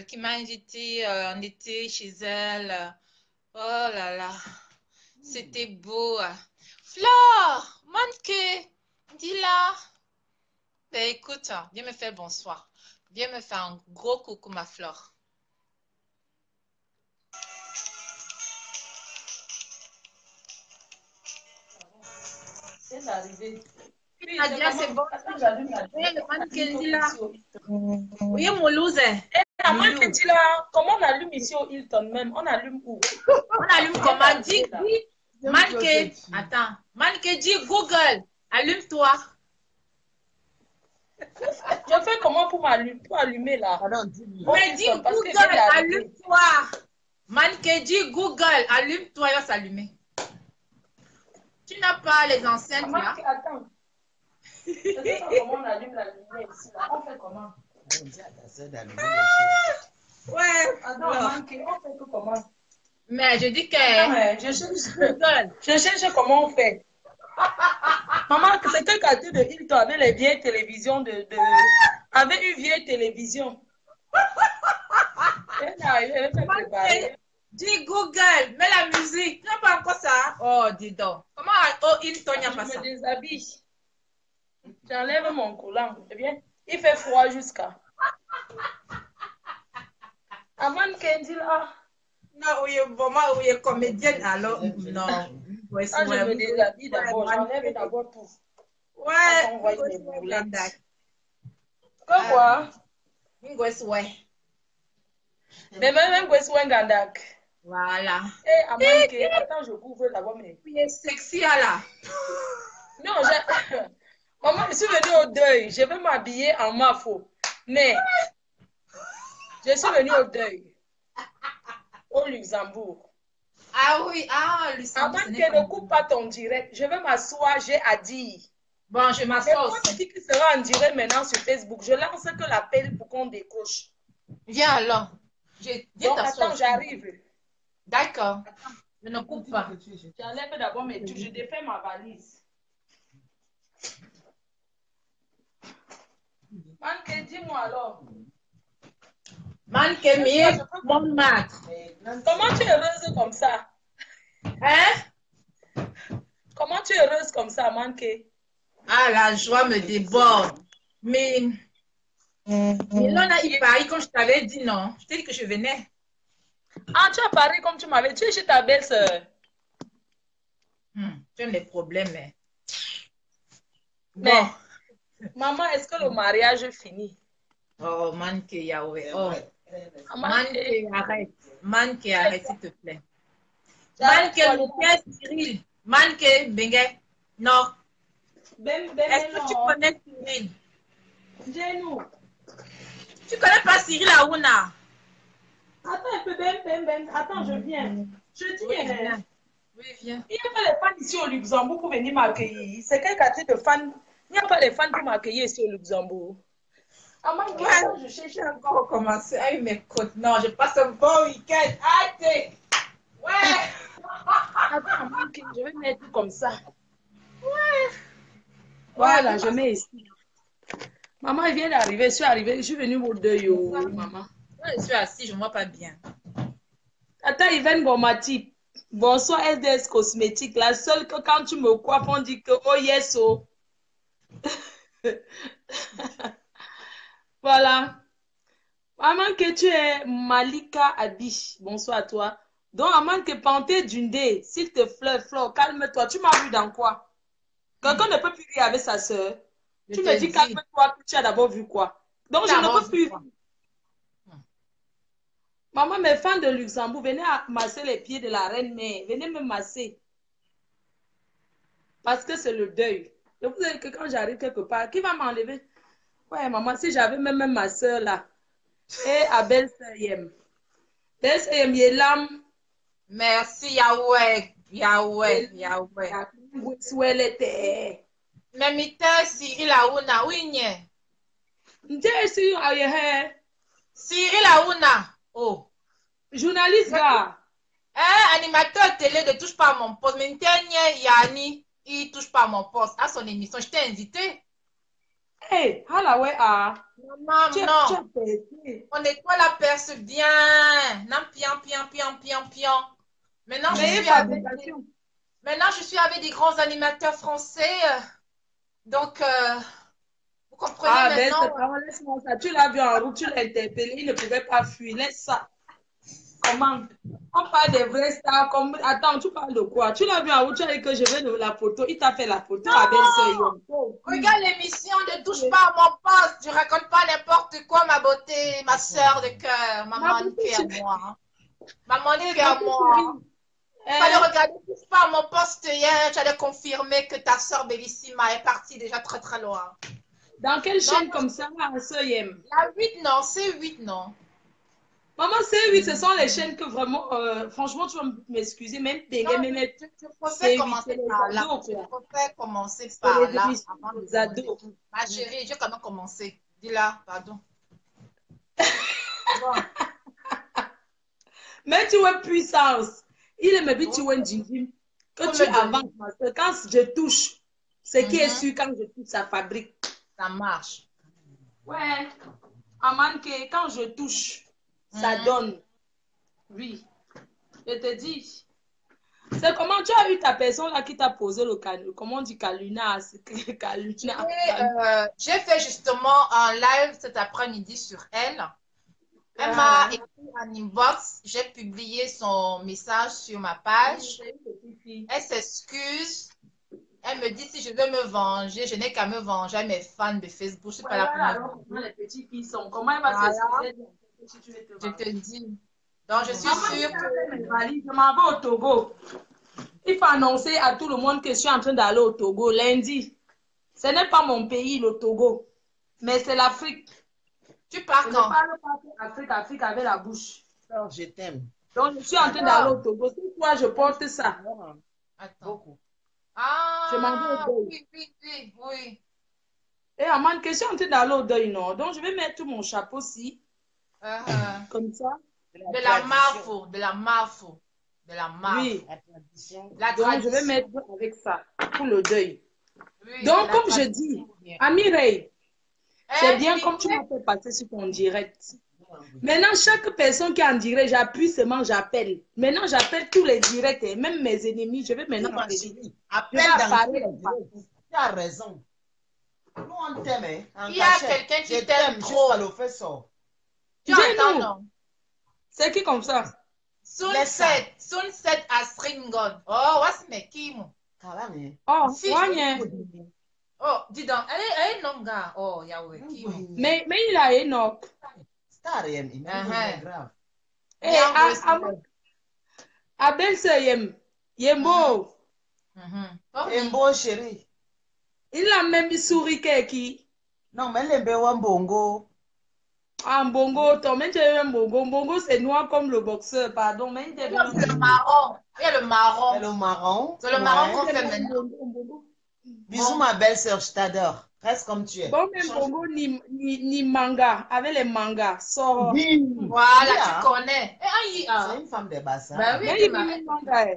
qui m'a invité en été chez elle. Oh là là, c'était beau. Flore, manque, dis-la. Ben écoute, viens me faire bonsoir. Viens me faire un gros coucou, ma Flore. C'est d'arriver. Oui, Nadia, c'est bon. Attends, j'allume la Oui, le mannequin, dis-la. lumière. Oui, mon loser. La mannequin, dis-la. Comment on allume ici au Hilton même? On allume où? On allume comment? Dis, mannequin. Attends. Mannequin, dis Google. Allume-toi. Je fais comment pour allumer là? Mais dis Google, allume-toi. Mannequin, dis Google, allume-toi, il va s'allumer. Tu n'as pas les enceintes là? Attends. Je sais pas comment on allume la lumière ici là. On fait comment? Ouais. Attends, mannequin, on fait comment? Mais je dis que Attends, je cherche Google. Je cherche comment on fait. Maman, c'est quel quartier de Hilton avec les vieilles télévisions avec une vieille télévision. Elle va se préparer. Dis Google, mets la musique. Tu n'as pas encore ça? Oh, dis donc. Comment Hilton n'y a pas ça? Je me déshabille. J'enlève mon collant. Eh bien, il fait froid jusqu'à. Avant qu'elle dise là. Non, oui, vraiment, oui, comédienne, alors, non. Ouais, je me déshabille d'abord. J'enlève d'abord tout. Ouais. On voit les boulettes. Quoi? Ouais. Mais même Gweswen Gandak. Voilà. Eh, Amanke, attends, je couvre d'abord mes. Il est sexy, là. Non, maman, je suis venue au deuil. Je vais m'habiller en mafo. Mais, je suis venue au deuil. Au Luxembourg. Ah oui, Luxembourg. Amanke, ne coupe pas ton direct. Je vais m'asseoir, j'ai à dire. Bon, je m'assois aussi. Quand tu dis qu'il sera en direct maintenant sur Facebook, je lance que l'appel pour qu'on décroche. Viens alors. Donc, attends, j'arrive. D'accord. Je ne coupe pas. J'enlève d'abord mes trucs. Je défais ma valise. Manque, dis-moi alors. Manque, mais mon mat. Comment tu es heureuse comme ça? Hein? Comment tu es heureuse comme ça, Manque? Ah, la joie me déborde. Mais là, il parie comme je t'avais dit, non? Je t'ai dit que je venais. Ah, tu as parlé comme tu m'avais dit. Tu es chez ta belle-sœur. Tu as des problèmes, mais... Mais, maman, est-ce que le mariage est fini? Oh, Manque, Yahweh. Oh. Manque, arrête. Manque, arrête, s'il te plaît. Manque, le père Cyril. Manque, Bengue. Non. Est-ce que tu connais Cyril? Dis-nous. Tu connais pas Cyril Aouna? Attends un peu, Ben. Attends, je viens. Je dis, oui, viens. Oui, viens. Il n'y a pas les fans ici au Luxembourg pour venir m'accueillir. C'est quel quartier de fans? Il n'y a pas les fans pour m'accueillir ici au Luxembourg. Je cherche encore à commencer. Ah, mes côtes. Non, je passe un bon week-end. Arrêtez. Ouais. Attends, je vais mettre comme ça. Ouais. Voilà, je mets ici. Maman, il vient d'arriver. Je suis arrivée. Je suis venue au deuil, maman. Je suis assise, je ne vois pas bien. Attends, Yvonne Bomati. Bonsoir, LDS Cosmétique. La seule que quand tu me coiffes, on dit que oh yes, oh. Voilà. Maman, que tu es Malika Abish. Bonsoir à toi. Donc, maman, que Panté Dundé, s'il te plaît, Flore, calme-toi. Tu m'as vu dans quoi? Quelqu'un ne peut plus rire avec sa soeur. Tu me dis calme-toi, tu as d'abord vu quoi? Donc, je ne peux plus. Maman, mes fans de Luxembourg, venez masser les pieds de la reine mère. Venez me masser. Parce que c'est le deuil. Je vous dis que quand j'arrive quelque part, qui va m'enlever? Ouais, maman, si j'avais même ma soeur là. Et à Belle-Sœur, Belle-Sœur, Yelam. Merci, Yahweh. Yahweh. Mais mite Cyril Aouna, oui, nye. Cyril Aouna. Oh. Journaliste, gars. Animateur télé ne touche pas à mon poste. Mais Yanni, il touche pas à mon poste. À son émission, je t'ai invité. Hé, ah ouais, ah. Non, Tu non. as percé. On nettoie la perce bien. Non, pian, pian, pian, pian, pian. Maintenant, je Mais suis avec fabrication. maintenant, je suis avec des grands animateurs français. Donc, vous comprenez Ah, ben, maintenant. c'est pas laisse-moi ça. Tu l'as vu en route, tu l'as interpellé, il ne pouvait pas fuir. Laisse ça. Comment? On parle des vrais stars. Comme... Attends, tu parles de quoi? Tu l'as vu en route, tu as dit que je veux de la photo. Il t'a fait la photo à belle-sœur. Non! Regarde l'émission, ne touche pas à mon poste. Je raconte pas n'importe quoi, ma beauté, ma soeur de cœur, Ma maman de beauté cœur à chérie. moi. Maman de Eh, cœur à beauté moi. chérie. Fallait Hein? regarder, ne touche pas à mon poste hier. Tu allais confirmer que ta soeur Bellissima est partie déjà très très loin. Dans quelle Non, chaîne comme ça, là, sœur Yem? la 8 non, c'est 8 non. Maman, c'est oui, ce sont les chaînes que vraiment, franchement, tu vas m'excuser, même Non, Dengue, même je préfère c'est oui, c'est commencer les par là. ados, Je quoi. préfère commencer C'est par les là émissions avant de des demander ados. tout. Ma chérie, j'ai quand même commencé. Dis-là, pardon. Bon. Mais tu es puissance. Il me dit, tu Vous, es un que vous tu me donnez. avances. Parce que quand je touche, ce qui est Mhm, sûr, quand je touche, ça fabrique. ça marche. Ouais. Aman, que quand je touche, ça Mhm. donne. Oui. Je te dis. C'est comment tu as eu ta personne là qui t'a posé le calune. Comment on dit caluna? Caluna. J'ai fait justement un live cet après-midi sur elle. Elle m'a Ah, écrit en inbox. J'ai publié son message sur ma page. c'est une petite fille. Elle s'excuse. Elle me dit si je veux me venger, je n'ai qu'à me venger à mes fans de Facebook. Je ne suis pas Ouais, là pour voilà, me alors comment venger. les petites filles sont. Comment elle va Voilà, s'excuser si tu veux te je te venger? dis. Donc, je suis Maman, sûre je que vais mes valises. Je m'en vais au Togo. Il faut annoncer à tout le monde que je suis en train d'aller au Togo lundi. Ce n'est pas mon pays, le Togo, mais c'est l'Afrique. tu pars Je ne quand? parle pas Afrique, Afrique avec la bouche. Alors, je t'aime. Donc, je Je suis en train d'aller au t'adore. Togo. C'est pourquoi je porte ça. Attends. Beaucoup. Je m'en vais au Ah, deuil. oui, oui, oui, oui. Et Aman, que je suis en train d'aller au deuil, non? Donc, je vais mettre mon chapeau-ci, Euh, comme ça. de la Tradition. marfo, de la marfo, de la marfo. Oui. La tradition. La Donc, je vais mettre tradition. avec ça pour le deuil. Oui, Donc, la comme je dis, tradition. Bien. Amirei, c'est Hein, tu bien comme tu disais? m'as fait passer sur ton direct. Maintenant, chaque personne qui est en direct, j'appuie seulement, j'appelle. Maintenant, j'appelle tous les directs, et même mes ennemis, je vais Oui, maintenant ma appeler. chérie, Je vais appelle dans tous appeler les tout partout. directs. Tu as raison. Nous, on t'aime, hein, en Il y a cachette. quelqu'un Je qui t'aime t'aime jusqu'à trop. le fait sort. Tu entends, Dis-nous, non? c'est qui comme ça? Laisse ça. Sunset Astringon. Oh, what's me Kim? Carrément. Oh, Si, Wanya. oh, dis donc, elle est non, gars. Oh, Yahweh, Kim. Mais il a Enoch. Star, il est Uh-huh. grave. Eh, Nyangwe, à belle-sœur, Yembo. Oh, Et bon, chérie. Il a même souri qui. Non, mais les béwas bongo. Ah, Mbongo, toi, mais tu es un Mbongo. Mbongo, c'est noir comme le boxeur, pardon. Mais il est non, un c'est le Mbongo. marron. Il y a le Et marron. le marron. C'est le marron Ouais. qu'on Il est fait un maintenant. Mbongo. Bisous, Bon. ma belle-sœur, je t'adore. Reste comme tu es. Bon, même Change. Mbongo ni manga. Avec les mangas. Sort. Oui. Voilà, tu Yeah. connais. Et C'est ah, une femme de Bassa. ben oui, Mais il dit manga.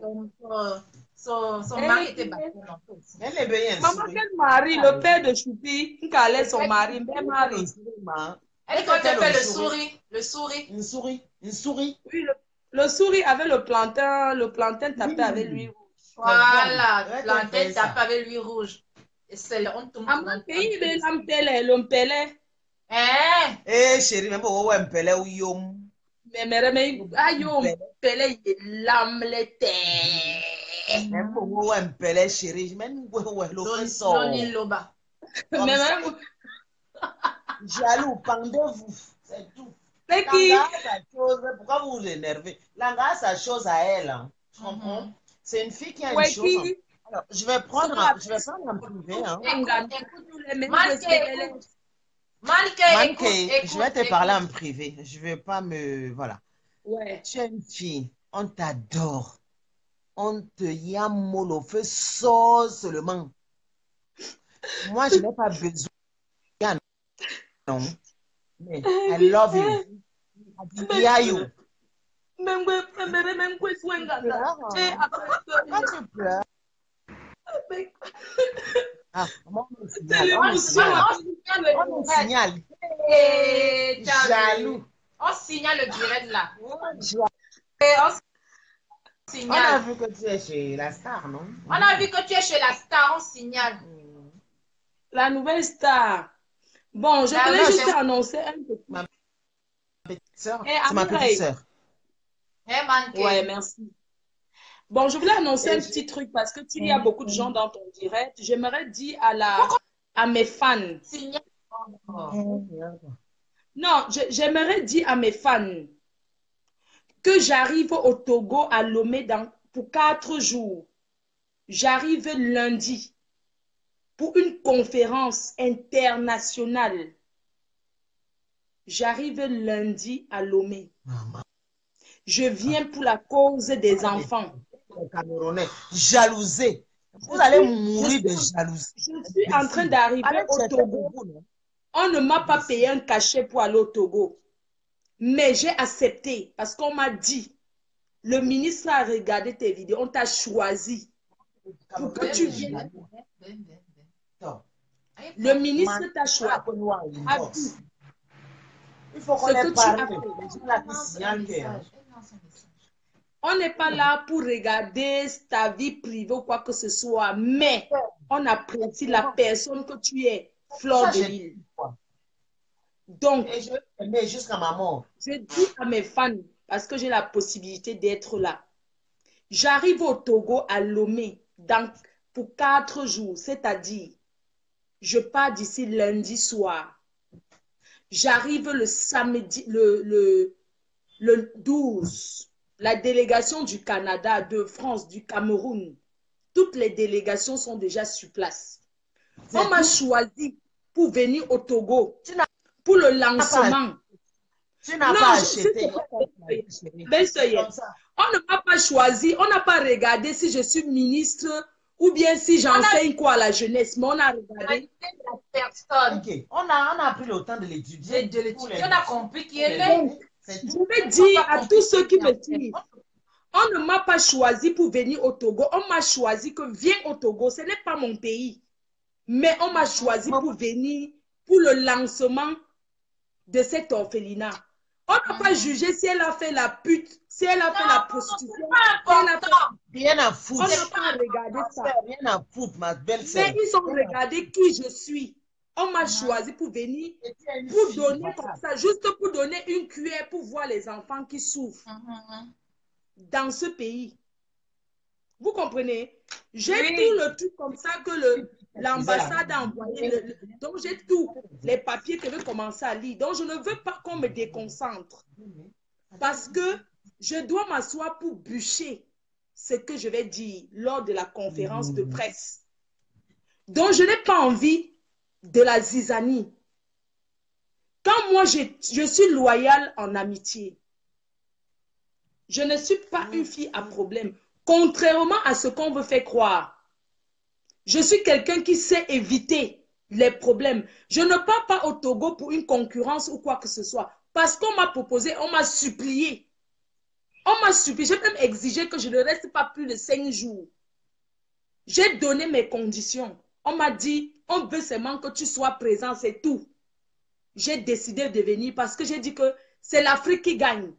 son mari Eh, était battu en fait. Elle est bien maman, souris. quel mari, le père de Choupi, qui allait son mari, ben mari. Elle quand elle fait le souris, le souris. Une souris. Une souris. Oui, le souris avec le plantain tapé avec lui. Voilà, Ouais, la t'as fait tête ça. tape avec lui rouge. Et c'est le on tombe. À mon pays, il est l'ompele. Hein? Eh, chérie, même pour un pelé ou yom. Mais, aïe, ompele, il est l'amlete. Même pour un pelé, chérie, même pour le fait son. Loni Loba. Mais, même, Jaloux, pendez-vous. C'est tout. c'est qui? Langa a sa chose. Pourquoi vous vous énervez? Langa a sa chose à elle. Hein. Tu comprends? C'est une fille qui a une Ouais, chose. Hein. qui? Alors, je vais prendre en privé. Hein. Écoute, Manke, Manke, je vais te parler en écoute. privé. Je ne vais pas me. Voilà. Ouais. Tu es une fille. On t'adore. On te yamoule au feu sauce seulement. Moi, je n'ai pas besoin. Non. Mais I love you. I you. Même quoi, Tu pleures. Pourquoi tu pleures? Ah, on me C'est signale, on me l'émotion. signale. On On me signale. Et Jaloux. on signale le direct là. Jaloux. Et on On a signale. vu que tu es chez la star, non? On a vu que tu es chez la star, on signale. La nouvelle star. Bon, je La voulais nouvelle, juste annoncer un petit. Ma petite sœur, Eh, c'est ma petite Amireille. sœur. c'est manqué. Ouais, merci. Bon, je voulais annoncer Et un petit truc parce que tu y a beaucoup de gens dans ton direct. J'aimerais dire à mes fans. Signale. Non, j'aimerais dire à mes fans que j'arrive au Togo à Lomé pour 4 jours. J'arrive lundi pour une conférence internationale. J'arrive lundi à Lomé. Maman. Je viens pour la cause des enfants. Les Camerounais, jalousés. Vous allez mourir de jalousie. Je suis en train d'arriver Allez au chercher Togo. beaucoup, non? On ne m'a pas payé un cachet pour aller au Togo. Mais j'ai accepté parce qu'on m'a dit, le ministre a regardé tes vidéos, on t'a choisi pour que tu viennes. Le ministre t'a choisi. Il faut qu'on Ce que ait tu as parlé. fait. On n'est pas là pour regarder ta vie privée ou quoi que ce soit, mais on apprécie la personne que tu es, Fleur de Lille. Donc, Et je vais t'aimer jusqu'à ma mort. je dis à mes fans, parce que j'ai la possibilité d'être là, j'arrive au Togo à Lomé pour 4 jours, c'est-à-dire, je pars d'ici lundi soir. J'arrive le samedi, le 12. La délégation du Canada, de France, du Cameroun, toutes les délégations sont déjà sur place. On m'a choisi pour venir au Togo pour le lancement. Tu n'as pas acheté. On ne m'a pas choisi, on n'a pas regardé si je suis ministre ou bien si j'enseigne quoi à la jeunesse, mais on a regardé la personne. Okay. On a pris le temps de l'étudier. On a compris qui est là. Je vais dire à tous ceux qui me suivent, on ne m'a pas choisi pour venir au Togo. On m'a choisi que viens au Togo. Ce n'est pas mon pays. Mais on m'a choisi pour venir pour le lancement de cet orphelinat. On n'a pas jugé si elle a fait la pute, si elle a fait la prostitution. Si elle a fait... Rien à foutre. On n'a pas regardé ça. Rien à foutre, ma belle-sœur. Mais ils ont regardé qui je suis. On m'a choisi pour venir, pour donner comme ça, juste pour donner une cuillère pour voir les enfants qui souffrent dans ce pays. Vous comprenez? J'ai tout le truc comme ça que l'ambassade a envoyé. Donc, j'ai tous les papiers que je vais commencer à lire. Donc, je ne veux pas qu'on me déconcentre. Parce que je dois m'asseoir pour bûcher ce que je vais dire lors de la conférence de presse. Donc, je n'ai pas envie de la zizanie. Quand moi, je suis loyale en amitié, je ne suis pas une fille à problème. Contrairement à ce qu'on veut faire croire, je suis quelqu'un qui sait éviter les problèmes. Je ne pars pas au Togo pour une concurrence ou quoi que ce soit. Parce qu'on m'a proposé, on m'a supplié. On m'a supplié, j'ai même exigé que je ne reste pas plus de 5 jours. J'ai donné mes conditions. On m'a dit, on veut seulement que tu sois présent, c'est tout. J'ai décidé de venir parce que j'ai dit que c'est l'Afrique qui gagne.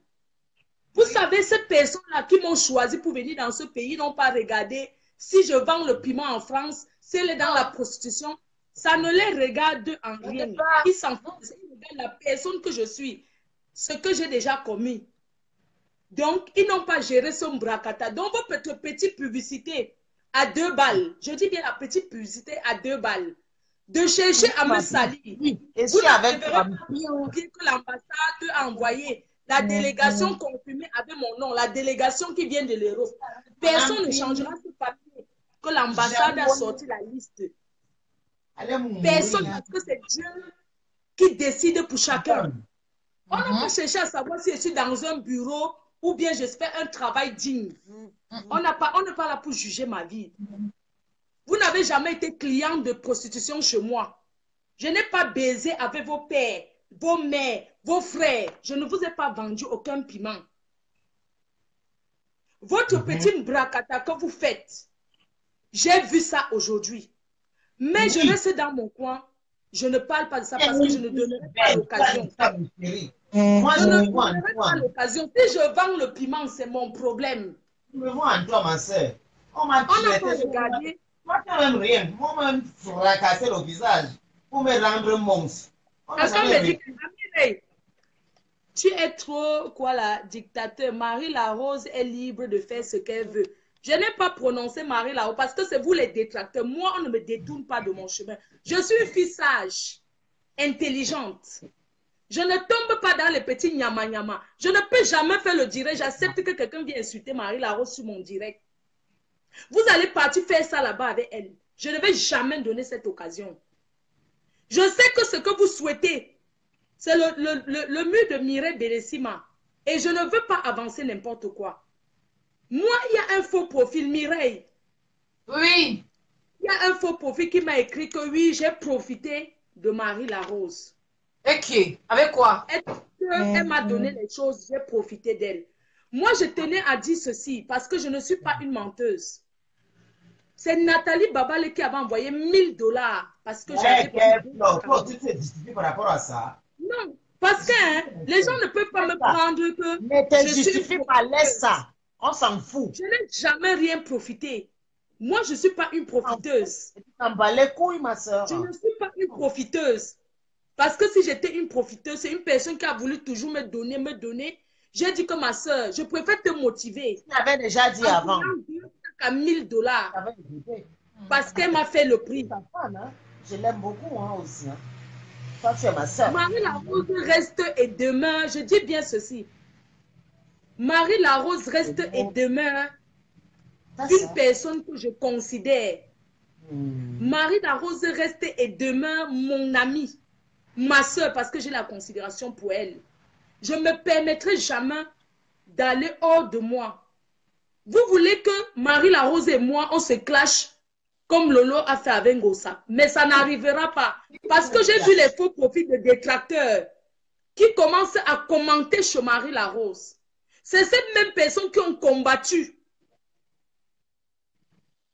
Vous savez, ces personnes-là qui m'ont choisi pour venir dans ce pays n'ont pas regardé si je vends le piment en France, si elle est dans la prostitution. Ça ne les regarde en rien. Ils s'en foutent. Ils regardent la personne que je suis, ce que j'ai déjà commis. Donc, ils n'ont pas géré son bracata. Donc, votre petite publicité à 2 balles, je dis bien la petite publicité à 2 balles, de chercher à me salir. Vous n'avez pas que l'ambassade a envoyé. La délégation confirmée avec mon nom, la délégation qui vient de l'Europe. Personne ne changera ce papier que l'ambassade a sorti la liste. Personne, parce que c'est Dieu qui décide pour chacun. On n'a pas cherché à savoir si je suis dans un bureau ou bien je fais un travail digne. On n'est pas là pour juger ma vie. Vous n'avez jamais été client de prostitution chez moi. Je n'ai pas baisé avec vos pères, vos mères, vos frères. Je ne vous ai pas vendu aucun piment. Votre petite bracata que vous faites, j'ai vu ça aujourd'hui. Mais je reste dans mon coin. Je ne parle pas de ça parce que je ne donnerai pas l'occasion. Moi, Je je ne me vois en donnerai pas toi. l'occasion. Si je vends le piment, c'est mon problème. Je me vois en toi, ma soeur. On m'a On n'a traité. pas regardé. Toi, tu n'as même rien. Moi, même fracasser le visage pour me rendre monstre. On n'a Quelqu'un jamais me dit rien. que Amine, tu es trop, quoi là, dictateur. Marie Larose est libre de faire ce qu'elle veut. Je n'ai pas prononcé Marie Larose parce que c'est vous les détracteurs. Moi, on ne me détourne pas de mon chemin. Je suis une fille sage, intelligente. Je ne tombe pas dans les petits nyama-nyama. Je ne peux jamais faire le direct. J'accepte que quelqu'un vienne insulter Marie Larose sur mon direct. Vous allez partir faire ça là-bas avec elle. Je ne vais jamais donner cette occasion. Je sais que ce que vous souhaitez, c'est le mur de Mireille Béressima. Et je ne veux pas avancer n'importe quoi. Moi, il y a un faux profil, Mireille. Oui. Il y a un faux profil qui m'a écrit que oui, j'ai profité de Marie Larose. Et qui? Avec quoi? Elle m'a donné les choses, j'ai profité d'elle. Moi, je tenais à dire ceci parce que je ne suis pas une menteuse. C'est Nathalie Babale qui avait envoyé 1000 $, parce que j'avais Toi, tu te justifies par rapport à ça. Non, parce que les gens ne peuvent pas me prendre que Ne te je suis justifie pas, laisse ça. On s'en fout. Je n'ai jamais rien profité. Moi, je ne suis pas une profiteuse. Tu t'en bats les couilles, ma soeur. Je ne suis pas une profiteuse. Parce que si j'étais une profiteuse, c'est une personne qui a voulu toujours me donner. J'ai dit que ma soeur, je préfère te motiver. Tu l'avais déjà dit avant. À 1000 $. Parce qu'elle m'a fait le prix. Je l'aime beaucoup aussi. Toi, tu es ma soeur. Marie Larose reste et demeure, je dis bien ceci. Marie Larose reste et demeure une personne que je considère. Marie Larose reste et demeure mon amie, ma soeur, parce que j'ai la considération pour elle. Je ne me permettrai jamais d'aller hors de moi. Vous voulez que Marie Larose et moi, on se clash comme Lolo a fait avec Ngossa. Mais ça n'arrivera pas. Parce que j'ai vu les faux profils de détracteurs qui commencent à commenter chez Marie Larose. C'est ces mêmes personnes qui ont combattu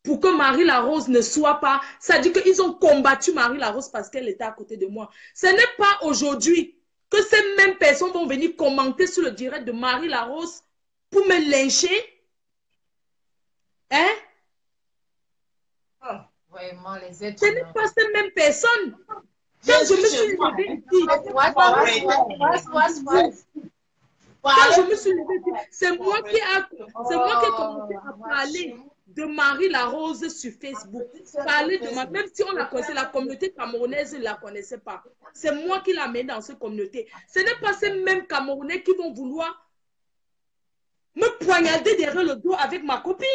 pour que Marie Larose ne soit pas... Ça dit qu'ils ont combattu Marie Larose parce qu'elle était à côté de moi. Ce n'est pas aujourd'hui que ces mêmes personnes vont venir commenter sur le direct de Marie Larose pour me lyncher. Hein? Oh, vraiment, les êtres Ce n'est pas ces mêmes personnes. Quand je me suis levée ici, quand je me suis levée ici, c'est moi qui ai commencé à parler de Marie Larose sur Facebook. Parler de ma, même si on la connaissait, la communauté camerounaise ne la connaissait pas. C'est moi qui la mets dans cette communauté. Ce n'est pas ces mêmes Camerounais qui vont vouloir me poignarder derrière le dos avec ma copine.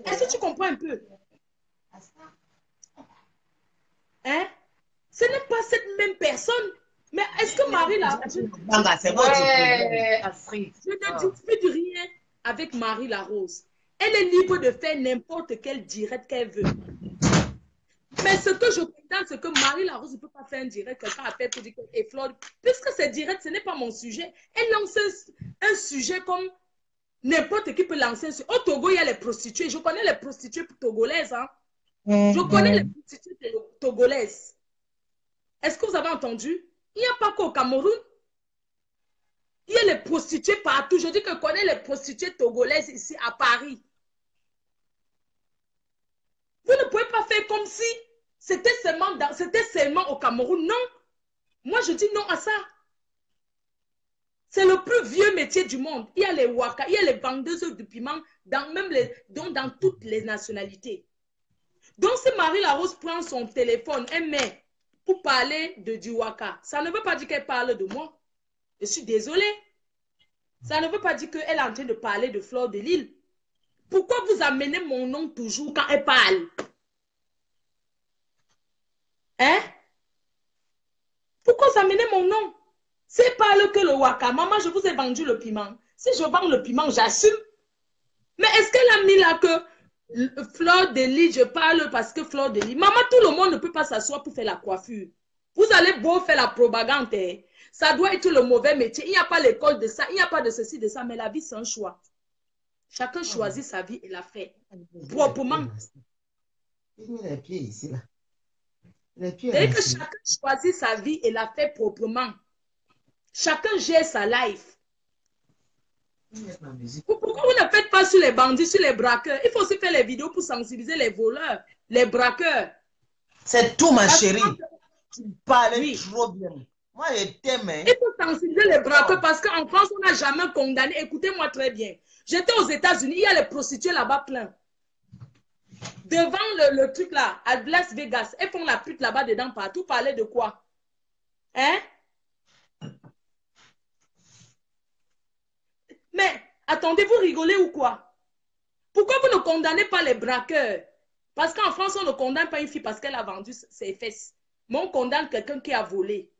Est-ce que tu comprends un peu? Hein? Ce n'est pas cette même personne. Mais est-ce que Marie Larose... Je ne dispute rien avec Marie Larose. Elle est libre de faire n'importe quel direct qu'elle veut. Mais ce que je comprends, c'est que Marie Larose ne peut pas faire un direct. Quelqu'un appelle pour dire que puisque c'est direct, ce n'est pas mon sujet. Elle lance un sujet comme n'importe qui peut lancer. Au Togo, il y a les prostituées. Je connais les prostituées togolaises. Hein? Je connais les prostituées togolaises. Est-ce que vous avez entendu? Il n'y a pas qu'au Cameroun. Il y a les prostituées partout. Je dis que je connais les prostituées togolaises ici à Paris. Vous ne pouvez pas faire comme si c'était seulement au Cameroun. Non. Moi, je dis non à ça. C'est le plus vieux métier du monde. Il y a les waka, il y a les vendeuses de piment dans toutes les nationalités. Donc, si Marie Larose prend son téléphone, elle met pour parler du waka, ça ne veut pas dire qu'elle parle de moi. Je suis désolée. Ça ne veut pas dire qu'elle est en train de parler de Fleur de Lille. Pourquoi vous amenez mon nom toujours quand elle parle? Hein? Pourquoi vous amenez mon nom? Si elle parle que le waka, maman, je vous ai vendu le piment. Si je vends le piment, j'assume. Mais est-ce qu'elle a mis là que Fleur de Lille, je parle parce que Fleur de Lille. Maman, tout le monde ne peut pas s'asseoir pour faire la coiffure. Vous allez beau faire la propagande. Hein? Ça doit être le mauvais métier. Il n'y a pas l'école de ça. Il n'y a pas de ceci, de ça. Mais la vie, c'est un choix. Chacun choisit sa vie et la fait. Proprement. Il met les pieds ici, là. Les pieds C'est que rincés. chacun choisit sa vie et la fait proprement. Chacun gère sa life. Ma musique. Pourquoi vous ne faites pas sur les bandits, sur les braqueurs? Il faut aussi faire les vidéos pour sensibiliser les voleurs, les braqueurs. C'est tout, ma Parce que chérie. Tu parles oui. trop bien. Moi, je t'aime. Hein. Il faut sensibiliser les braqueurs parce qu'en France, on n'a jamais condamné. Écoutez-moi très bien. J'étais aux États-Unis, il y a les prostituées là-bas plein. Devant le truc là, à Las Vegas, elles font la pute là-bas dedans partout. Parler de quoi? Hein? Mais attendez, vous rigolez ou quoi? Pourquoi vous ne condamnez pas les braqueurs? Parce qu'en France, on ne condamne pas une fille parce qu'elle a vendu ses fesses. Mais on condamne quelqu'un qui a volé.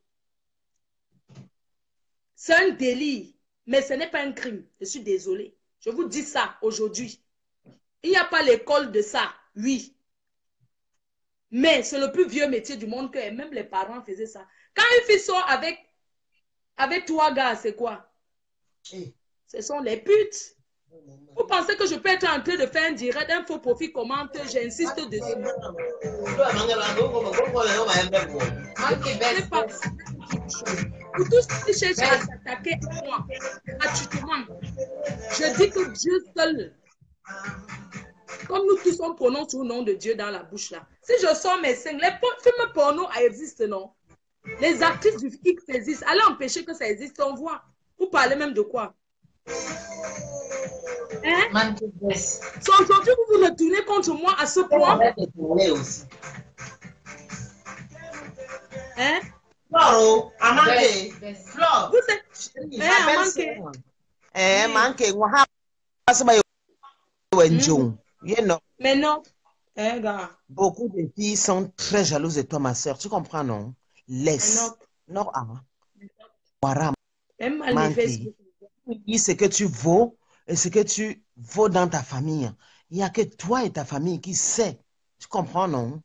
C'est un délit, mais ce n'est pas un crime. Je suis désolée. Je vous dis ça aujourd'hui. Il n'y a pas l'école de ça, oui. Mais c'est le plus vieux métier du monde que même les parents faisaient ça. Quand une fille sort avec 3 gars, c'est quoi? Ce sont les putes. Vous pensez que je peux être en train de faire un direct, un faux profil commente, j'insiste dessus. Pour tous ceux qui cherchent à s'attaquer à moi, gratuitement, je dis que Dieu seul, comme nous tous on prononce le nom de Dieu dans la bouche là. Si je sors mes seins, les films porno existent, non? Les actrices du X existent. Allez empêcher que ça existe, on voit. Vous parlez même de quoi? Hein? So, aujourd'hui, vous vous retournez contre moi à ce point. Hein? Floro, Amante, Flore. Vous êtes... Mais non. Hein, gars? Beaucoup de filles sont très jalouses de toi, ma soeur. Tu comprends, non? Laisse. Non, Même manifeste. Dis ce que tu vaux et ce que tu vaux dans ta famille. Il n'y a que toi et ta famille qui sait. Tu comprends, non?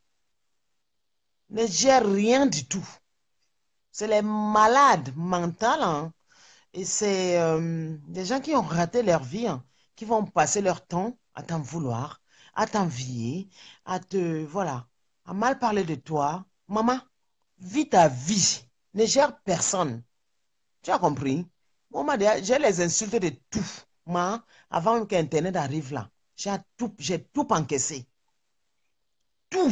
Ne gère rien du tout. C'est les malades mentaux. Hein? Et c'est des gens qui ont raté leur vie, hein, qui vont passer leur temps à t'en vouloir, à t'envier, à te, voilà, à mal parler de toi. Maman, vis ta vie. Ne gère personne. Tu as compris? Moi, j'ai les insultes de tout. Moi, avant qu'Internet arrive là, j'ai tout encaissé. Tout.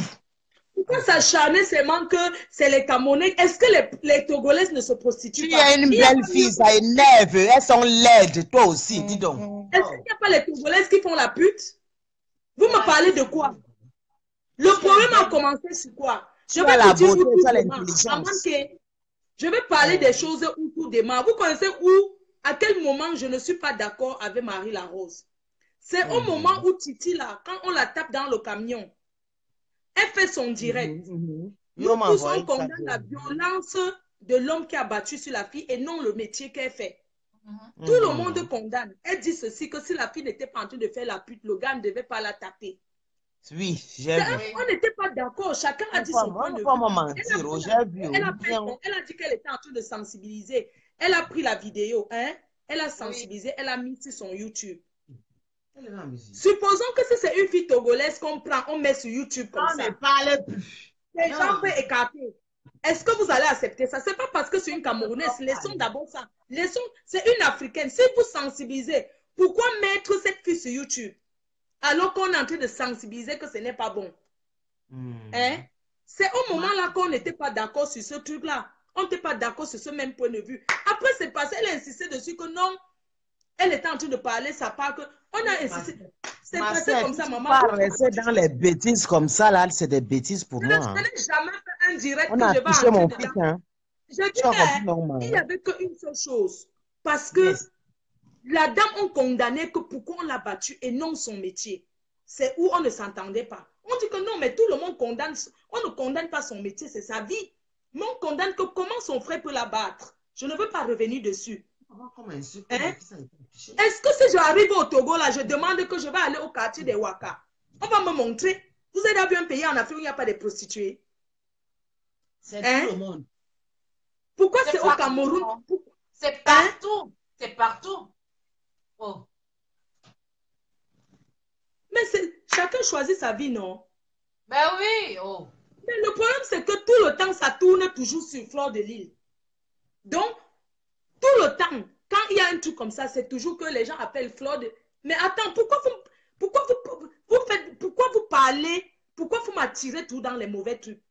Pourquoi s'acharner seulement que c'est les Camerounais? Est-ce que les Togolaises ne se prostituent pas? Tu es une belle fille, ça énerve. Elles sont laides, toi aussi, dis donc. Est-ce qu'il n'y a pas les Togolaises qui font la pute? Vous me parlez de quoi? Le problème a commencé sur quoi? Je vais la te dire beauté, où tu as tout démarre. Je vais parler des choses où tout démarre. Vous connaissez où, à quel moment je ne suis pas d'accord avec Marie Larose? C'est au moment où Titi, là, quand on la tape dans le camion, elle fait son direct. Nous tous, on condamne la violence de l'homme qui a battu sur la fille et non le métier qu'elle fait. Tout le monde condamne. Elle dit ceci, que si la fille n'était pas en train de faire la pute, le gars ne devait pas la taper. Oui, j'ai vu. On n'était pas d'accord. Chacun a dit son point de vue. Elle a dit qu'elle était en train de sensibiliser. Elle a pris la vidéo. Hein? Elle a sensibilisé. Elle a mis sur son YouTube. Supposons que si c'est une fille togolaise qu'on prend, on met sur YouTube comme ça. On ne parle plus. Les gens peuvent écarter. Est-ce que vous allez accepter ça? Ce n'est pas parce que c'est une Camerounaise. Laissons d'abord ça. C'est une Africaine. Si vous sensibilisez, pourquoi mettre cette fille sur YouTube? Alors qu'on est en train de sensibiliser que ce n'est pas bon. Hein? C'est au moment là qu'on n'était pas d'accord sur ce truc-là. On n'était pas d'accord sur ce même point de vue. Après, c'est passé, elle a insisté dessus que non, elle était en train de parler, ça part que... On a insisté. C'est passé comme ça, maman. Pas rester dans les bêtises comme ça, là, c'est des bêtises pour moi. Je n'ai jamais fait un direct on que a je vais touché entrer mon dedans. fils, hein. Je dis, il n'y avait qu'une seule chose. Parce que la dame, on condamnait que pourquoi on l'a battue et non son métier. C'est où on ne s'entendait pas. On dit que non, mais tout le monde condamne. On ne condamne pas son métier, c'est sa vie. Mais on condamne que comment son frère peut la battre. Je ne veux pas revenir dessus. Hein? Est-ce que si j'arrive au Togo, là, je demande que je vais aller au quartier des Waka, on va me montrer. Vous avez vu un pays en Afrique où il n'y a pas de prostituées? C'est tout le monde. Pourquoi c'est au Cameroun? C'est partout. C'est partout. Oh. Mais chacun choisit sa vie, non? Ben oui. Oh. Mais le problème, c'est que tout le temps, ça tourne toujours sur Fleur de Lys. Donc, tout le temps, quand il y a un truc comme ça, c'est toujours que les gens appellent Fleur de... Mais attends, pourquoi vous parlez, pourquoi vous m'attirez tout dans les mauvais trucs?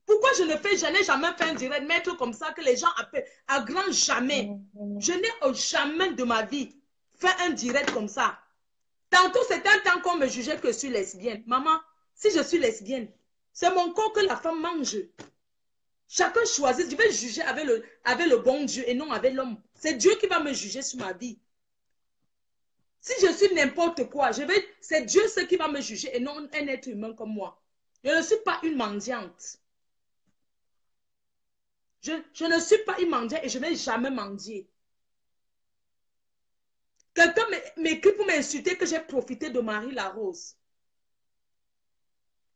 Pourquoi je n'ai jamais fait un direct mettre comme ça que les gens appellent à grand jamais? Je n'ai jamais de ma vie fait un direct comme ça. Tantôt, c'était un temps qu'on me jugeait que je suis lesbienne. Maman, si je suis lesbienne, c'est mon corps que la femme mange. Chacun choisit. Je vais juger avec le bon Dieu et non avec l'homme. C'est Dieu qui va me juger sur ma vie. Si je suis n'importe quoi, c'est Dieu ce qui va me juger et non un être humain comme moi. Je ne suis pas une mendiante. Je ne suis pas une mendiante et je ne vais jamais mendier. Quelqu'un m'écrit pour m'insulter que j'ai profité de Marie Larose.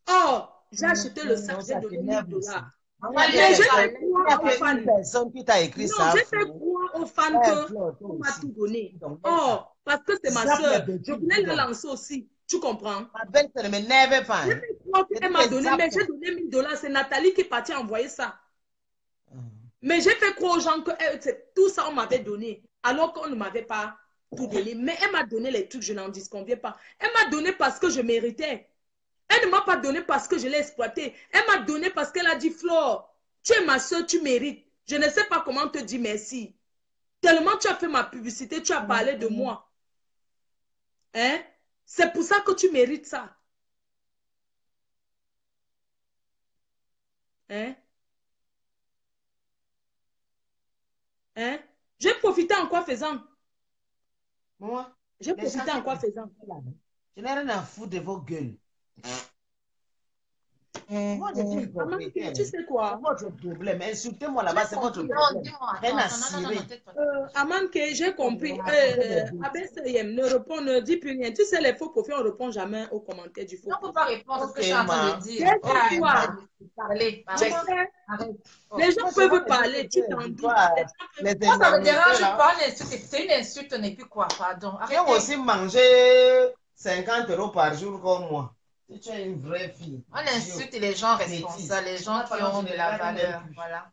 Oh, j'ai acheté le sac, j'ai donné $1000. Mais j'ai fait croire aux fans. Personne qui t'a écrit ça. J'ai fait croire aux fans qu'on m'a tout donné. Oh, parce que c'est ma soeur. Je voulais la lancer aussi. Tu comprends? Ma belle-sœur ne m'énerve pas. J'ai fait croire qu'elle m'a donné, mais j'ai donné $1000. C'est Nathalie qui est partie envoyer ça. Mais j'ai fait croire aux gens que tout ça, on m'avait donné, alors qu'on ne m'avait pas tout donné. Mais elle m'a donné les trucs, je n'en disconviens pas. Elle m'a donné parce que je méritais. Elle ne m'a pas donné parce que je l'ai exploité. Elle m'a donné parce qu'elle a dit, Flore, tu es ma soeur, tu mérites. Je ne sais pas comment te dire merci. Tellement tu as fait ma publicité, tu as parlé de moi. Hein? C'est pour ça que tu mérites ça. Hein? Hein? J'ai profité en quoi faisant? Moi, j'ai profité en quoi faisant? Je n'ai rien à foutre de vos gueules. Moi, je suis propriétaire. Tu sais quoi? C'est votre problème. Insultez-moi là-bas, c'est votre problème. Rien à cirer. Amanke, j'ai compris. Abessayem, ne dis plus rien. Tu sais, les faux profils, on ne répond jamais aux commentaires du faux. Non, il ne faut pas répondre à ce que je suis en train de dire. Les gens peuvent parler, tu t'en dis. Moi, ça me dérange pas, c'est une insulte, n'est plus quoi, pardon. J'ai aussi mangé 50 € par jour comme moi. Si tu es une vraie fille. On insulte les gens responsables, les gens qui ont de la valeur. Voilà.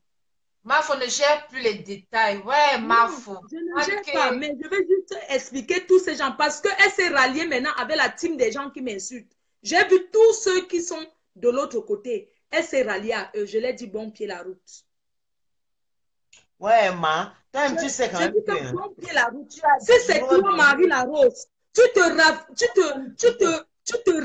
Mafo ne gère plus les détails. Ouais, Mafo. Je ne gère pas, mais je vais juste expliquer tous ces gens parce qu'elle s'est ralliée maintenant avec la team des gens qui m'insultent. J'ai vu tous ceux qui sont de l'autre côté. Elle s'est ralliée à eux. Je leur ai dit bon pied la route. Ouais, ma. Toi-même, tu sais quand même que... Bon pied la route. Si c'est toi, Marie Larose, tu te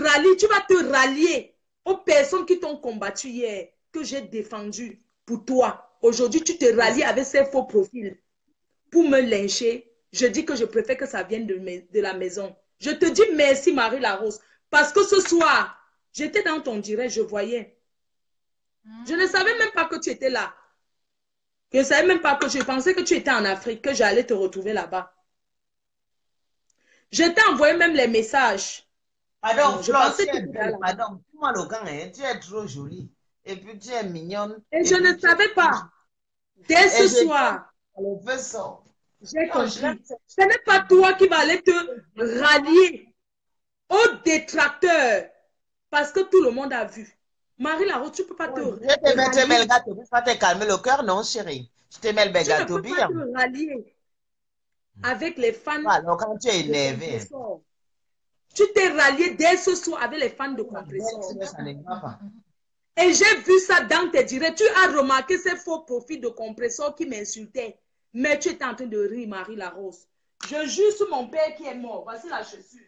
rallies, tu vas te rallier aux personnes qui t'ont combattu hier, que j'ai défendu pour toi. Aujourd'hui, tu te rallies avec ces faux profils pour me lyncher. Je dis que je préfère que ça vienne de la maison. Je te dis merci, Marie Larose, parce que ce soir, j'étais dans ton direct, je voyais. Je ne savais même pas que tu étais là. Je ne savais même pas que je pensais que tu étais en Afrique, que j'allais te retrouver là-bas. Je t'ai envoyé même les messages. Pardon, Flore, pardon, dis-moi le gars, hein, tu es trop jolie. Et puis tu es mignonne. Et je ne savais pas. Dès ce soir, j'ai compris. Ce n'est pas toi qui vas aller te rallier aux détracteurs. Parce que tout le monde a vu. Marie Larose, tu ne peux pas te rallier. Je te mets le gâteau, tu vas te calmer le cœur, non, chérie. Je te mets le gâteau bien. Tu ne peux pas te rallier avec les fans. Alors, quand tu es énervé. Tu t'es rallié dès ce soir avec les fans de Compressor. Et j'ai vu ça dans tes directs. Tu as remarqué ces faux profils de Compressor qui m'insultaient. Mais tu étais en train de rire, Marie Larose. Je jure sur mon père qui est mort. Voici la chaussure.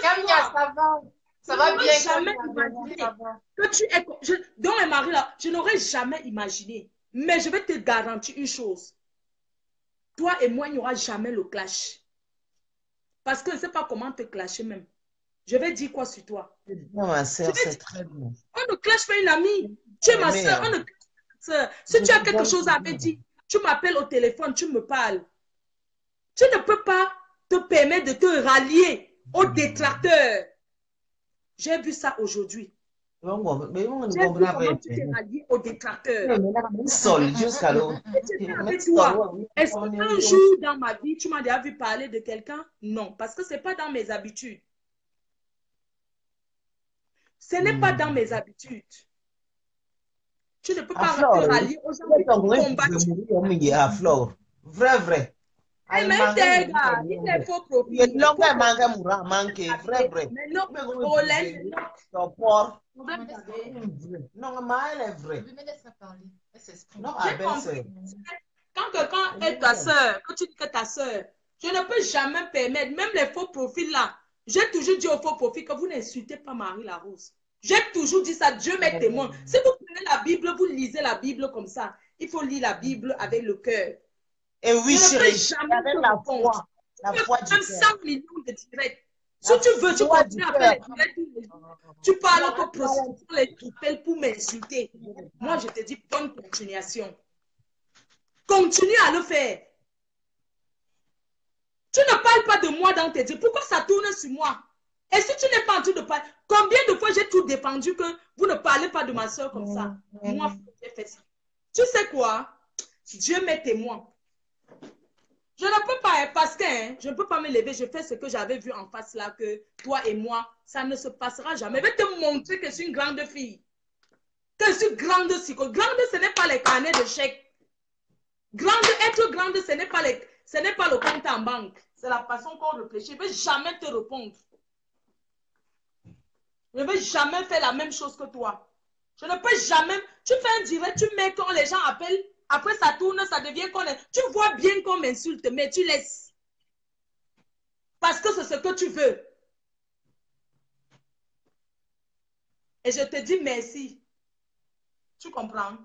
Camilla, ça va. Ça va bien. Jamais imaginé que tu es... Donc, Marie, là, je n'aurais jamais imaginé. Mais je vais te garantir une chose. Toi et moi, il n'y aura jamais le clash. Parce que je ne sais pas comment te clasher même. Je vais dire quoi sur toi? Non, ma soeur, c'est très bien. On ne clash pas une amie. Tu es ma soeur, on ne clash pas une soeur. Si tu as quelque chose à me dire, tu m'appelles au téléphone, tu me parles. Tu ne peux pas te permettre de te rallier aux détracteurs. J'ai vu ça aujourd'hui. J'ai vu comment tu t'es rallié aux détracteurs. Seul jusqu'à l'autre. Est-ce qu'un jour dans ma vie, tu m'as déjà vu parler de quelqu'un? Non, parce que ce n'est pas dans mes habitudes. Ce n'est pas dans mes habitudes. Tu ne peux À pas te Flore, rallier aux gens vous qui êtes sont en train de combattus. mourir à Flore. Vrai, vrai. Eh, mais gars, il est faux Il y a profil. une longue manque mourant, manqué. Vrai, vrai. Mais non, Mais oh, vous là, dites, ton port. problème d'avait. Non, mais elle est vraie. Oui, mais laisse-la parler. Elle s'exprime. Non, ma J'ai belle-sœur. compris. Quand quelqu'un est ta soeur, que tu dis que ta soeur, je ne peux jamais permettre, même les faux profils là, j'ai toujours dit aux faux profils que vous n'insultez pas Marie Larose. J'ai toujours dit ça, Dieu m'est témoin. Si vous prenez la Bible, vous lisez la Bible comme ça. Il faut lire la Bible avec le cœur. Et oui, Je ne peux chérie, jamais avec te la répondre. foi. La Tu foi fais du même cœur. 100 millions de directs. Si La tu veux, tu foi du continues à faire les cœur. directs tous les jours. Tu parles que prostitution, les appellent pour m'insulter. Moi, je te dis bonne continuation. Continue à le faire. Tu ne parles pas de moi dans tes yeux. Pourquoi ça tourne sur moi? Et si tu n'es pas en train de parler, combien de fois j'ai tout défendu que vous ne parlez pas de ma soeur comme ça? Moi, j'ai fait ça. Tu sais quoi? Dieu m'est témoin. Je ne peux pas, parce que je ne peux pas me lever, je fais ce que j'avais vu en face là, que toi et moi, ça ne se passera jamais. Je vais te montrer que je suis une grande fille. Que je suis grande psycho. Grande, ce n'est pas les carnets de chèques. Grande, être grande, ce n'est pas le compte en banque. C'est la façon qu'on réfléchit. Je ne vais jamais te répondre. Je ne vais jamais faire la même chose que toi. Je ne peux jamais. Tu fais un direct, tu mets quand les gens appellent. Après, ça tourne, ça devient qu'on est. Tu vois bien qu'on m'insulte, mais tu laisses. Parce que c'est ce que tu veux. Et je te dis merci. Tu comprends?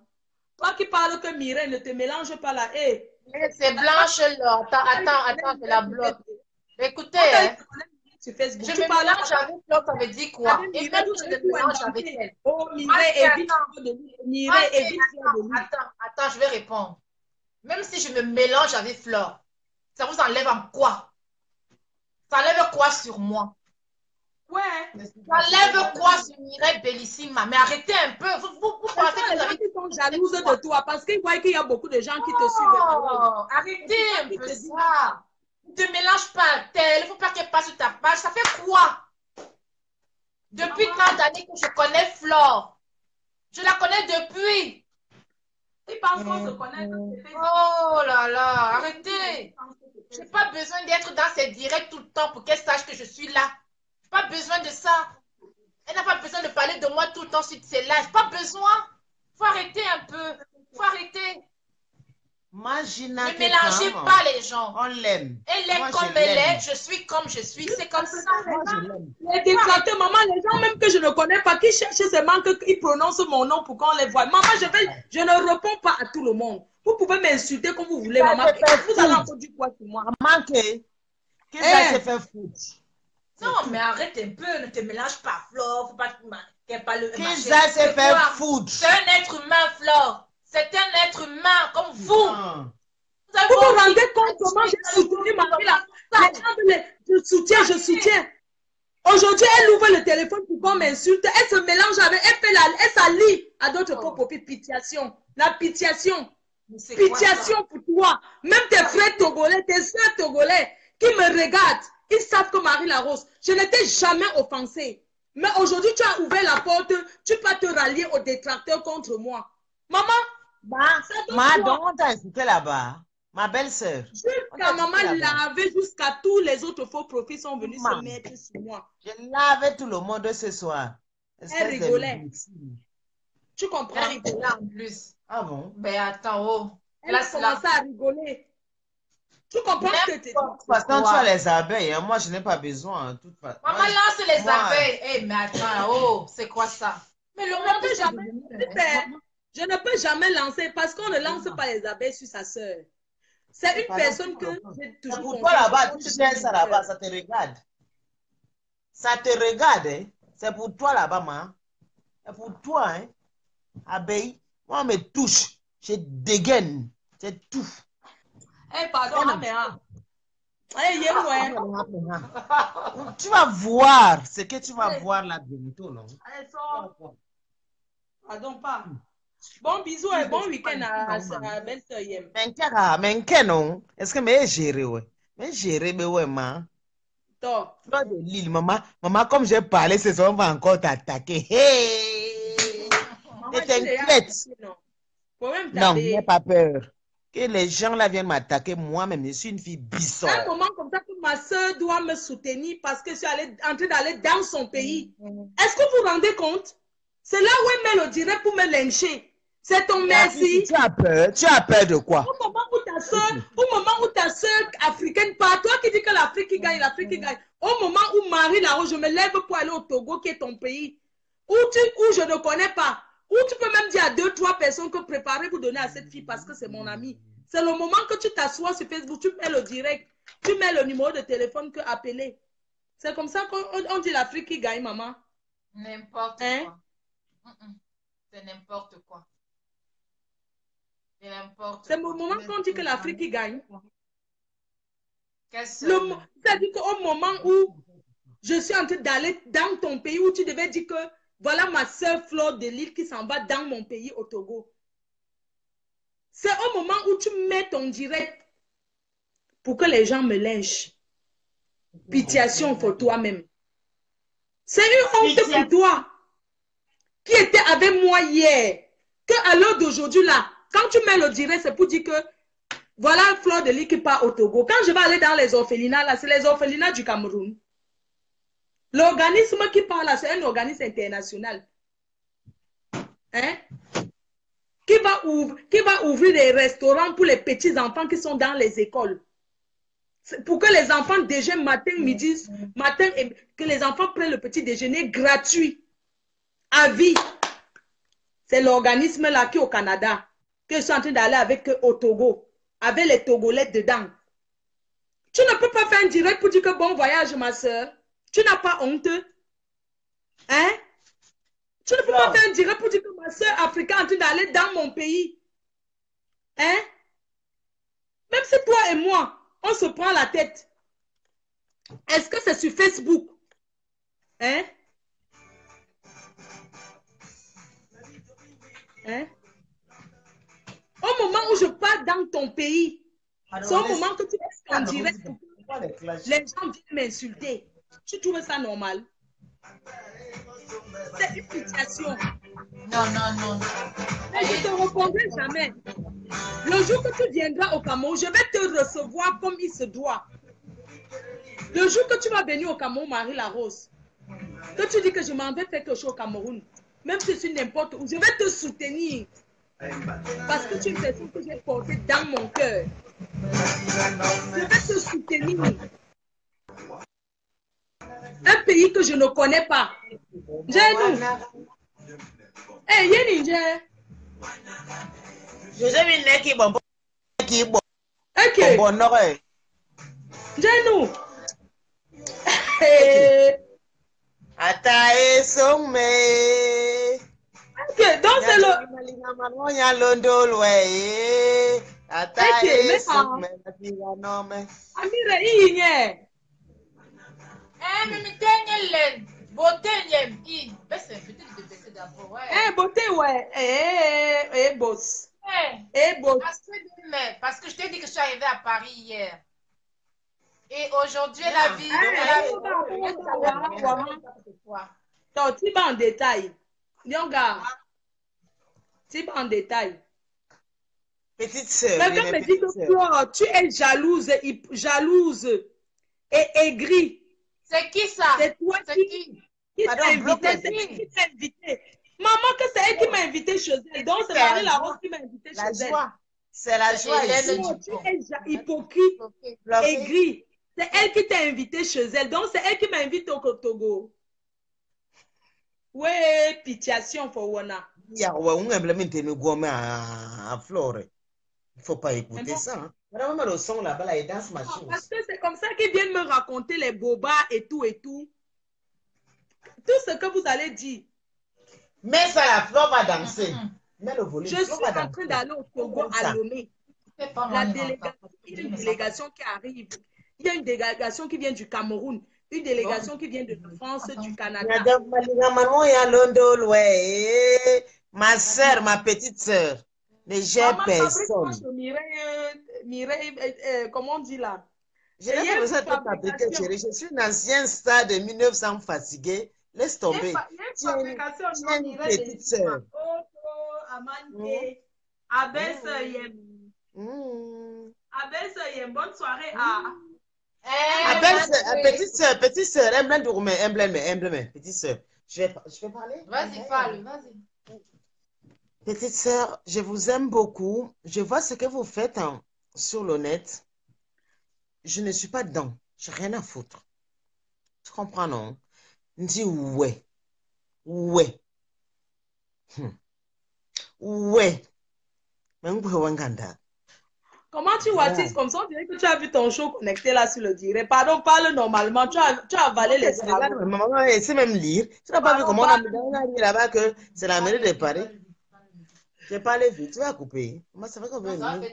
Toi qui parles que Mireille ne te mélange pas là. Hey, C'est blanche là. Attends, je la bloque. Écoutez, sur Facebook, je tu me parles mélange avec Flore, ça veut dire quoi? Et même si je me mélange avec elle. Oh, Mireille, évite de lui. Mireille, évite de lui. Attends, je vais répondre. Même si je me mélange avec Flore, ça vous enlève en quoi? Ça enlève quoi sur moi? Ouais. Ça enlève quoi sur Mireille Bellissima? Mais arrêtez un peu. Vous pensez que les vous gens avez... qui sont jalouses de toi parce qu'ils voient qu'il y a beaucoup de gens qui te suivent. Oh, arrêtez un peu ça. Ne te mélange pas à tel. Il ne faut pas qu'elle passe sur ta page. Ça fait quoi? Depuis tant d'années que je connais Flore. Je la connais depuis. Ils pensent qu'on se connaît. Oh là là, arrêtez. Je n'ai pas besoin d'être dans ses directs tout le temps pour qu'elle sache que je suis là. Je n'ai pas besoin de ça. Elle n'a pas besoin de parler de moi tout le temps sur ses lives. Pas besoin. Il faut arrêter un peu. Il faut arrêter. Ne mélangez pas les gens. On l'aime. Elle est comme elle est. Je suis comme je suis. C'est comme ça. Les détracteurs, maman, les gens même que je ne connais pas, qui cherchent seulement qu'ils prononcent mon nom pour qu'on les voit. Maman, je ne réponds pas à tout le monde. Vous pouvez m'insulter comme vous voulez, maman. Vous allez encore du poids sur moi. Maman, qu'est-ce que ça s'est fait foutre? Non, mais arrête un peu. Ne te mélange pas, Flore. Faut pas qu'elle parle. Qu'est-ce que ça s'est fait foutre? C'est un être humain, Flore. C'est un être humain comme vous. Vous vous rendez compte comment j'ai soutenu Marie là? Je soutiens. Aujourd'hui, elle ouvre le téléphone pour qu'on m'insulte. Elle se mélange avec, elle s'allie à d'autres propos. Pitiation. La pitiation. Pitiation pour toi. Même tes frères togolais, tes soeurs togolais qui me regardent, ils savent que Marie Larose, je ne t'ai jamais offensée. Mais aujourd'hui, tu as ouvert la porte, tu peux te rallier aux détracteurs contre moi. Maman, donc on t'a insulté là-bas. Ma belle-sœur. Jusqu'à maman lavait, jusqu'à tous les autres faux profils sont venus se mettre sur moi. Je lavais tout le monde ce soir. Elle rigolait. Tu comprends? Elle rigolait en plus. Ah bon? Ben attends, oh. Elle a commencé à rigoler. Tu comprends ce que tu dis? Parce que quand tu as les abeilles, hein, moi je n'ai pas besoin. Maman lance les abeilles. Eh, mais attends, oh, c'est quoi ça? Mais le monde je ne peux jamais lancer parce qu'on ne lance pas les abeilles sur sa soeur. C'est une personne que j'ai toujours. Pour toi là-bas, tu cherches ça là-bas, ça te regarde. Ça te regarde, hein? C'est pour toi là-bas, man. C'est pour toi, hein? Abeille, moi, on me touche. Je dégaine. C'est tout. Eh, pardon, Améa. Eh, tu vas voir ce que tu vas voir là bientôt, non? Allez, sors. Pardon, pas. Bon bisous et bon week-end à belle-sœur Yem. Mais non? Est-ce que je gérer, ouais? Mais gérer, mais ouais, ma. Toi. Toi de Lille, maman, comme j'ai parlé, ce soir, on va encore t'attaquer. Hey! Ne t'inquiète. Non, n'aie pas peur. Que les gens là viennent m'attaquer, moi-même, je suis une fille À un bizarre. moment comme ça, que ma soeur doit me soutenir parce que je suis en train d'aller dans son pays. Est-ce que vous vous rendez compte? C'est là où elle met le direct pour me lyncher. C'est ton merci. Tu as peur de quoi? Au moment où ta soeur africaine part, toi qui dis que l'Afrique qui gagne, au moment où Marie Laroche, je me lève pour aller au Togo, qui est ton pays, où je ne connais pas, où tu peux même dire à 2-3 personnes que préparez vous donner à cette fille parce que c'est mon amie. C'est le moment que tu t'assois sur Facebook, tu mets le direct, tu mets le numéro de téléphone que appeler. C'est comme ça qu'on dit l'Afrique qui gagne, maman. N'importe quoi. C'est n'importe quoi. C'est le moment qu'on dit que l'Afrique qui gagne. C'est-à-dire qu'au moment où je suis en train d'aller dans ton pays, où tu devais dire que voilà ma soeur Flore de Lille qui s'en va dans mon pays au Togo. C'est au moment où tu mets ton direct pour que les gens me lynchent. Pitiation pour toi-même. C'est une honte pour toi qui était avec moi hier. Que à l'heure d'aujourd'hui là, quand tu mets le direct, c'est pour dire que voilà Flore de Lille qui part au Togo. Quand je vais aller dans les orphelinats là, c'est les orphelinats du Cameroun. L'organisme qui parle là, c'est un organisme international. Hein? Qui va ouvrir des restaurants pour les petits enfants qui sont dans les écoles. Pour que les enfants déjeunent matin, midi, matin, et que les enfants prennent le petit déjeuner gratuit, à vie. C'est l'organisme là qui est au Canada, que je suis en train d'aller avec au Togo, avec les Togolais dedans. Tu ne peux pas faire un direct pour dire que bon voyage, ma soeur. Tu n'as pas honte? Hein? Tu ne peux pas faire un direct pour dire que ma soeur africaine est en train d'aller dans mon pays. Hein? Même si toi et moi, on se prend la tête. Est-ce que c'est sur Facebook? Hein? Hein? Au moment où je pars dans ton pays, c'est au moment que tu es en direct. Les gens viennent m'insulter. Tu trouves ça normal? C'est une pitiation. Non. Mais je ne te répondrai jamais. Le jour que tu viendras au Cameroun, je vais te recevoir comme il se doit. Le jour que tu vas venir au Cameroun, Marie Larose, que tu dis que je m'en vais faire quelque chose au Cameroun, même si c'est n'importe où, je vais te soutenir. Parce que tu es une personne que j'ai portée dans mon cœur. Je vais te soutenir. Un pays que je ne connais pas. Hey, Yéninje. Je sais bien qui bon. Ok. Bon, Jenou. Atae somme. Ok, donc c'est le... Atae somme. Amira, Iye. Mais me beauté, d'abord. Beauté, ouais. Boss. Boss. Parce que je t'ai dit que je suis arrivée à Paris hier. Et aujourd'hui, la vie. Donc, tu vas en détail. Yonga. Tu vas en détail. Petite sœur. Quelqu'un me dit que Flore, tu es jalouse et aigrie. C'est qui ça? C'est toi qui t'a invité. C'est qui t'a invité. Maman, que c'est elle qui m'a invité chez elle. Donc, c'est Marie Larose qui m'a invité chez elle. C'est la joie. Tu es hypocrite, aigrie. C'est elle qui t'a invité chez elle. Donc, c'est elle qui m'a invité au Togo. Ouais, pitiation pour Wana. Il ne faut pas écouter ça. Hein. Vraiment, le son là-bas, là, il danse ma chose. Parce que c'est comme ça qu'ils viennent me raconter les bobas et tout et tout. Tout ce que vous allez dire. Mais ça, la Flore va danser. Mais le volume, je suis en train d'aller au Togo à Lomé. La délégation, il y a une délégation qui arrive. Il y a une délégation qui vient du Cameroun. Une délégation qui vient de France, du Canada. Ma soeur, ma petite soeur. Ne gère personne. Mireille, comment on dit là? Je n'ai pas besoin de fabriquer, chérie. Je suis une ancienne star de 1900 fatiguée. Laisse tomber. Tu es une petite soeur. Amanke. Abel Soyem. Abel Soyem, bonne soirée. Petite sœur, emblème de Roumain, emblème, petite sœur. Je vais parler? Vas-y, parle, vas-y. Petite sœur, je vous aime beaucoup. Je vois ce que vous faites sur le net. Je ne suis pas dedans. Je n'ai rien à foutre. Tu comprends, non? Je dis ouais. Ouais. Ouais. Comment tu wattises comme ça? On dirait que tu as vu ton show connecté là sur le direct. Pardon, parle normalement. Tu as avalé les travaux. Maman, elle sait même lire. Tu n'as pas vu comment on a mis là-bas que c'est la mairie de Paris? J'ai parlé vite. Tu vas couper. Moi, ça fait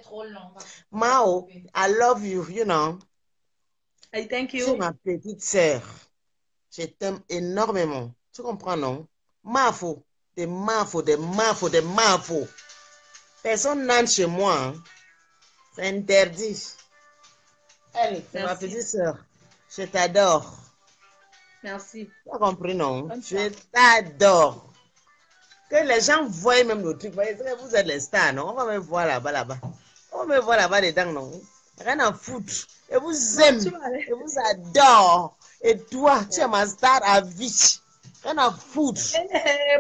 trop long. Mao, I love you, you know. Hey, thank you. Tu es ma petite sœur. Je t'aime énormément. Tu comprends, non? Mafo, des mafos, des mafos, des mafos. Personne n'entre chez moi. Hein. C'est interdit. Elle, c'est ma petite sœur. Je t'adore. Merci. Tu as compris, non? Je t'adore. Que les gens voient même le truc. Vous êtes les stars, non? On va me voir là-bas, là-bas. On va me voir là-bas dedans, non? Rien à foutre. Et vous aime. Et vous adore. Et toi, tu es ma star à vie. Rien à foutre.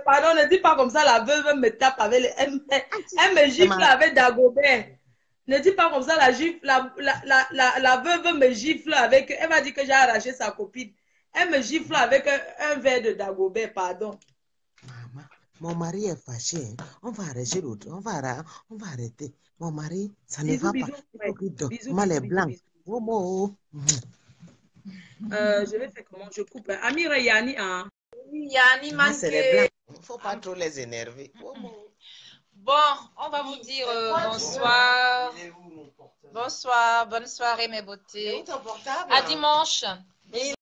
Pardon, ne dis pas comme ça. La veuve me tape avec les... Elle me gifle avec Dagobert. Ne dis pas comme ça. La veuve me gifle avec... Elle va dire que j'ai arraché sa copine. Elle me gifle avec un verre de Dagobert, pardon. Maman, mon mari est fâché. On va arrêter l'autre. On va arrêter. Mon mari, ça ne va pas. Bisous, Moi, les blancs. Je vais faire comment? Je coupe. Amira Yanni, hein? Yanni manque. C'est les blancs. Il ne faut pas trop les énerver. Bon, on va vous dire bonsoir. Bonsoir, bonne soirée mes beautés. À dimanche.